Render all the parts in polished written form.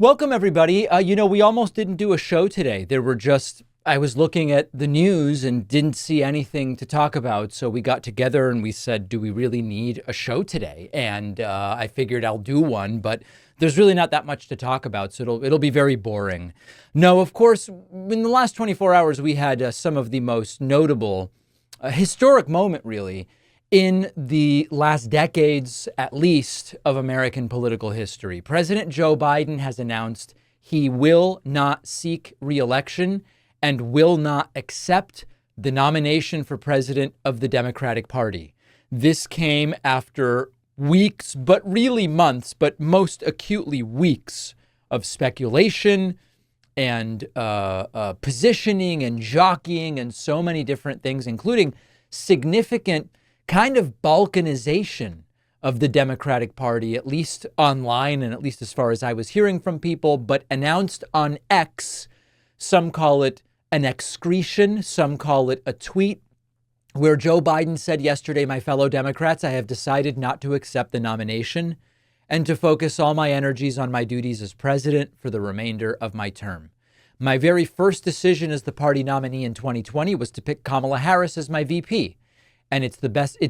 Welcome, everybody. We almost didn't do a show today. I was looking at the news and didn't see anything to talk about. So we got together and we said, do we really need a show today? And I figured I'll do one, but there's really not that much to talk about. So it'll be very boring. No, of course, in the last 24 hours, we had some of the most notable, historic moment, really, in the last decades, at least, of American political history. President Joe Biden has announced he will not seek re-election and will not accept the nomination for president of the Democratic Party. This came after weeks, but really months, but most acutely weeks of speculation and positioning and jockeying and so many different things, including significant kind of balkanization of the Democratic Party, at least online and at least as far as I was hearing from people, but announced on X. Some call it an excretion, some call it a tweet, where Joe Biden said yesterday, my fellow Democrats, I have decided not to accept the nomination and to focus all my energies on my duties as president for the remainder of my term. My very first decision as the party nominee in 2020 was to pick Kamala Harris as my VP. And it's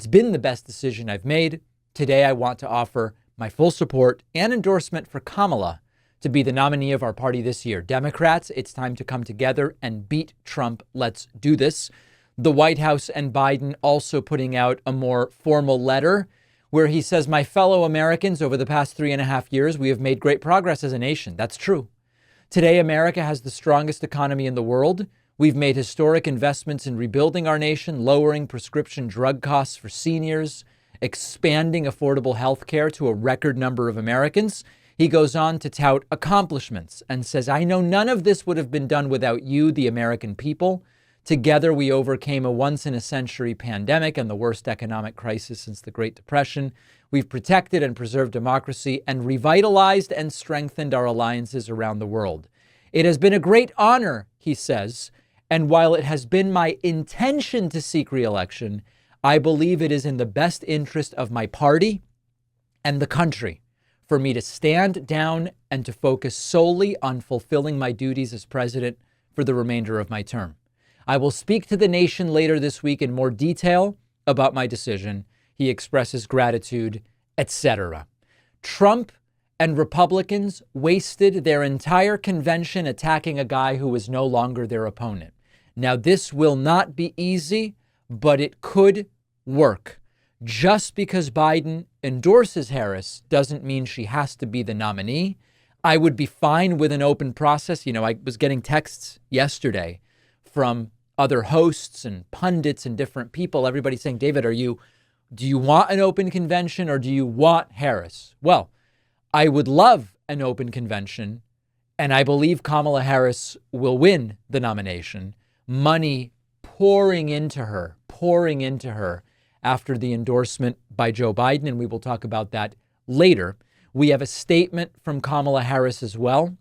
been the best decision I've made. Today, I want to offer my full support and endorsement for Kamala to be the nominee of our party this year. Democrats, it's time to come together and beat Trump. Let's do this. The White House and Biden also putting out a more formal letter where he says, my fellow Americans, over the past 3.5 years, we have made great progress as a nation. That's true. Today, America has the strongest economy in the world. We've made historic investments in rebuilding our nation, lowering prescription drug costs for seniors, expanding affordable health care to a record number of Americans. He goes on to tout accomplishments and says, I know none of this would have been done without you, the American people. Together, we overcame a once-in-a-century pandemic and the worst economic crisis since the Great Depression. We've protected and preserved democracy and revitalized and strengthened our alliances around the world. It has been a great honor, he says, and while it has been my intention to seek re-election, I believe it is in the best interest of my party and the country for me to stand down and to focus solely on fulfilling my duties as president for the remainder of my term. I will speak to the nation later this week in more detail about my decision. He expresses gratitude, etc. Trump and Republicans wasted their entire convention attacking a guy who was no longer their opponent. Now, this will not be easy, but it could work. Just because Biden endorses Harris doesn't mean she has to be the nominee. I would be fine with an open process. I was getting texts yesterday from other hosts and pundits and different people, everybody saying, David, do you want an open convention or do you want Harris? Well, I would love an open convention, and I believe Kamala Harris will win the nomination. Money pouring into her after the endorsement by Joe Biden, and we will talk about that later. We have a statement from Kamala Harris as well,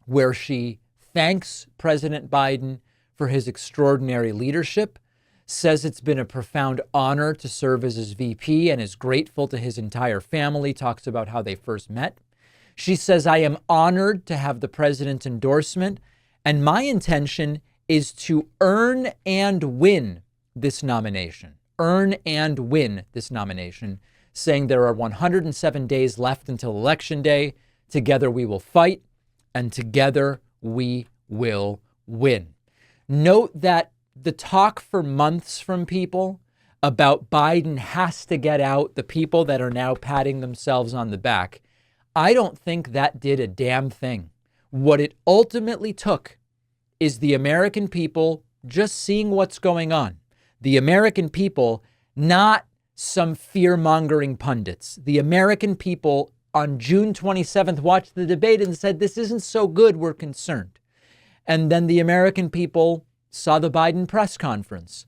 where she thanks President Biden for his extraordinary leadership, says it's been a profound honor to serve as his VP and is grateful to his entire family, talks about how they first met. She says, I am honored to have the president's endorsement, and my intention is to earn and win this nomination. Earn and win this nomination, saying there are 107 days left until Election Day. Together we will fight, and together we will win. Note that the talk for months from people about Biden has to get out, the people that are now patting themselves on the back, I don't think that did a damn thing. What it ultimately took is the American people just seeing what's going on. The American people, not some fear-mongering pundits. The American people on June 27th watched the debate and said, this isn't so good, we're concerned. And then the American people saw the Biden press conference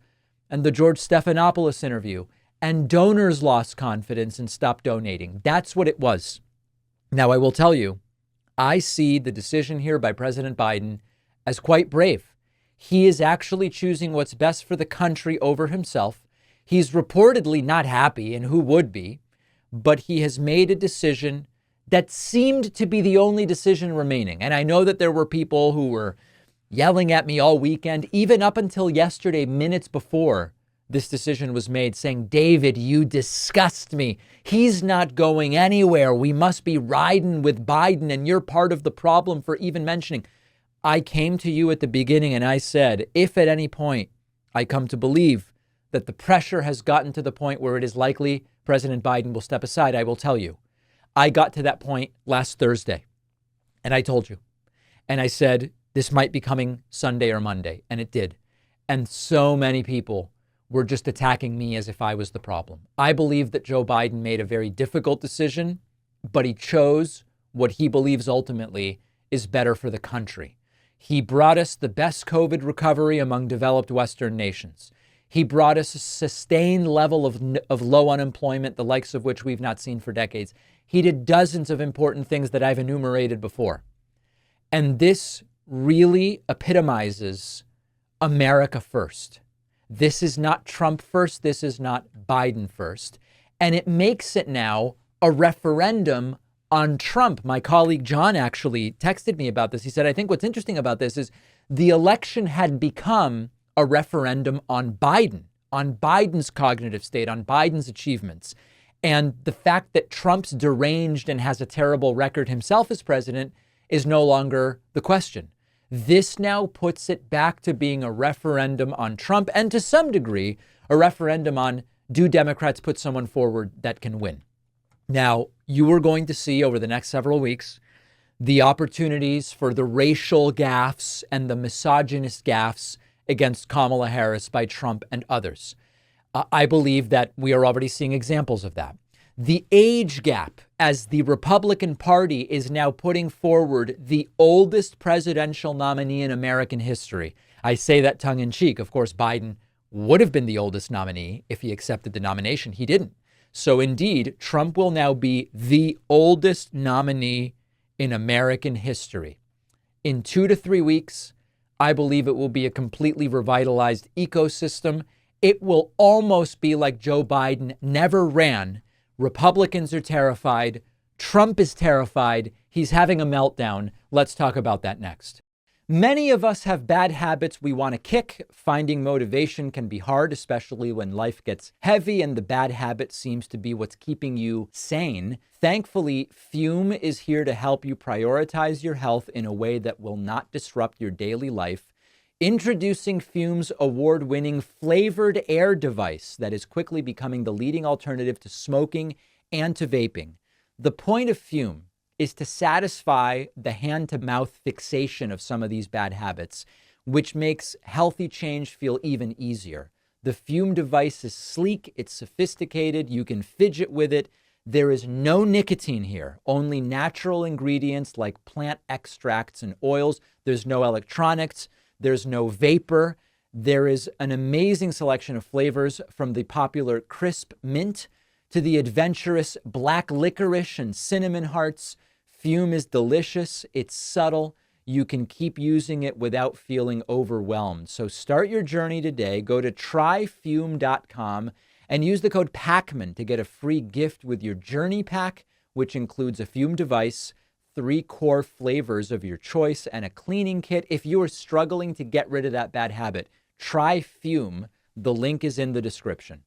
and the George Stephanopoulos interview, and donors lost confidence and stopped donating. That's what it was. Now, I will tell you, I see the decision here by President Biden as quite brave. He is actually choosing what's best for the country over himself. He's reportedly not happy, and who would be, but he has made a decision That seemed to be the only decision remaining. And I know that there were people who were yelling at me all weekend, even up until yesterday, minutes before this decision was made, saying, David, you disgust me. He's not going anywhere. We must be riding with Biden, and you're part of the problem for even mentioning. I came to you at the beginning and I said, if at any point I come to believe that the pressure has gotten to the point where it is likely President Biden will step aside, I will tell you. I got to that point last Thursday and I told you. And I said, this might be coming Sunday or Monday. And it did. And so many people were just attacking me as if I was the problem. I believe that Joe Biden made a very difficult decision, but he chose what he believes ultimately is better for the country. He brought us the best COVID recovery among developed Western nations. He brought us a sustained level of low unemployment, the likes of which we've not seen for decades. He did dozens of important things that I've enumerated before. And this really epitomizes America first. This is not Trump first. This is not Biden first. And it makes it now a referendum on Trump. My colleague John actually texted me about this. He said, I think what's interesting about this is the election had become a referendum on Biden's cognitive state, on Biden's achievements. And the fact that Trump's deranged and has a terrible record himself as president is no longer the question. This now puts it back to being a referendum on Trump and to some degree, a referendum on do Democrats put someone forward that can win? Now, you are going to see over the next several weeks the opportunities for the racial gaffes and the misogynist gaffes against Kamala Harris by Trump and others. I believe that we are already seeing examples of that. The age gap, as the Republican Party is now putting forward the oldest presidential nominee in American history. I say that tongue in cheek. Of course, Biden would have been the oldest nominee if he accepted the nomination. He didn't. So indeed, Trump will now be the oldest nominee in American history. In 2 to 3 weeks, I believe it will be a completely revitalized ecosystem. It will almost be like Joe Biden never ran. Republicans are terrified. Trump is terrified. He's having a meltdown. Let's talk about that next. Many of us have bad habits we want to kick. Finding motivation can be hard, especially when life gets heavy and the bad habit seems to be what's keeping you sane. Thankfully, Fume is here to help you prioritize your health in a way that will not disrupt your daily life. Introducing Fume's award-winning flavored air device that is quickly becoming the leading alternative to smoking and to vaping. The point of Fume is to satisfy the hand-to-mouth fixation of some of these bad habits, which makes healthy change feel even easier. The Fume device is sleek, it's sophisticated, you can fidget with it. There is no nicotine here, only natural ingredients like plant extracts and oils. There's no electronics. There's no vapor. There is an amazing selection of flavors from the popular crisp mint to the adventurous black licorice and cinnamon hearts. Fume is delicious. It's subtle. You can keep using it without feeling overwhelmed. So start your journey today. Go to tryfume.com and use the code PACMAN to get a free gift with your journey pack, which includes a Fume device, 3 core flavors of your choice, and a cleaning kit. If you are struggling to get rid of that bad habit, try Fume. The link is in the description.